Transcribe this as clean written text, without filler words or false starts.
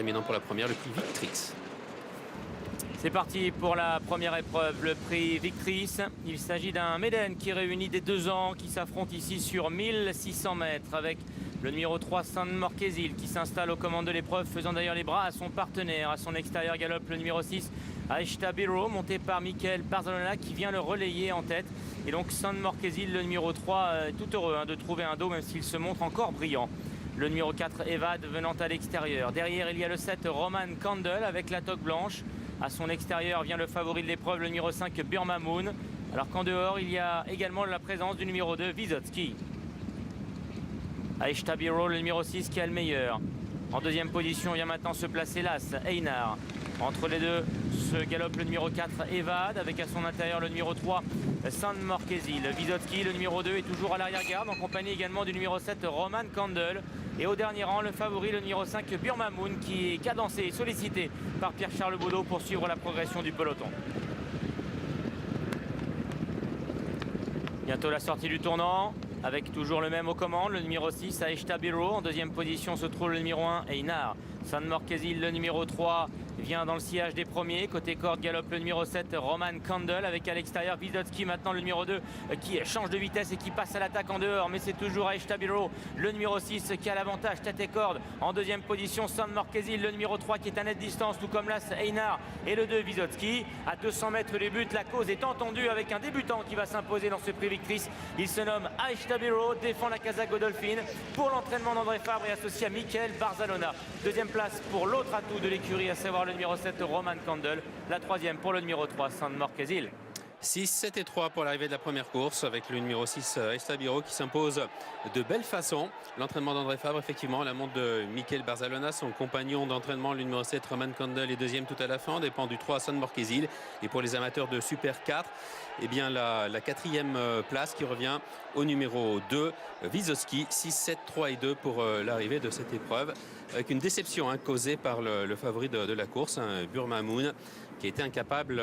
terminant pour la première le prix Victrix. C'est parti pour la première épreuve, le prix Victrix. Il s'agit d'un Méden qui réunit des 2 ans qui s'affrontent ici sur 1600 mètres avec le numéro 3 San Marquesil qui s'installe aux commandes de l'épreuve, faisant d'ailleurs les bras à son partenaire. À son extérieur galope le numéro 6 Aishta Biro, monté par Michael Barzalona qui vient le relayer en tête. Et donc San Marquesil, le numéro 3, est tout heureux de trouver un dos même s'il se montre encore brillant. Le numéro 4 Evad venant à l'extérieur. Derrière il y a le 7 Roman Candle avec la toque blanche. À son extérieur vient le favori de l'épreuve, le numéro 5 Burma Moon. Alors qu'en dehors, il y a également la présence du numéro 2 Vysotsky. Aishta Biro, le numéro 6 qui a le meilleur. En deuxième position vient maintenant se placer l'As Einar. Entre les deux se galope le numéro 4 Evad avec à son intérieur le numéro 3 San Marquesil. Vysotsky, le numéro 2, est toujours à l'arrière-garde en compagnie également du numéro 7 Roman Candle. Et au dernier rang, le favori, le numéro 5 Burma Moon qui est cadencé et sollicité par Pierre-Charles Baudot pour suivre la progression du peloton. Bientôt la sortie du tournant, avec toujours le même aux commandes, le numéro 6 Aishta Biro. En deuxième position se trouve le numéro 1 Einar. San Marquesil, le numéro 3, vient dans le sillage des premiers. Côté corde, galope le numéro 7 Roman Candle avec à l'extérieur Vysotsky, maintenant le numéro 2 qui change de vitesse et qui passe à l'attaque en dehors. Mais c'est toujours Aishta Biro, le numéro 6 qui a l'avantage tête et corde. En deuxième position, San Marquesil, le numéro 3 qui est à nette distance, tout comme l'As Einar et le 2 Vysotsky. À 200 mètres du but, la cause est entendue avec un débutant qui va s'imposer dans ce prix Victrix. Il se nomme Aishta Biro, défend la Casa Godolphin pour l'entraînement d'André Fabre et associé à Michael Barzalona. Deuxième place pour l'autre atout de l'écurie, à savoir le numéro 7 Roman Candle. La troisième pour le numéro 3 San Marquesil. 6, 7 et 3 pour l'arrivée de la première course avec le numéro 6 Aishta Biro qui s'impose de belle façon. L'entraînement d'André Fabre, effectivement, la montre de Michael Barzalona, son compagnon d'entraînement, le numéro 7 Roman Candle est deuxième tout à la fin, dépend du 3 San Marquesil. Et pour les amateurs de Super 4, eh bien la quatrième place qui revient au numéro 2 Vysotsky, 6, 7, 3 et 2 pour l'arrivée de cette épreuve. Avec une déception causée par le favori de la course, Burma Moon, qui a été incapable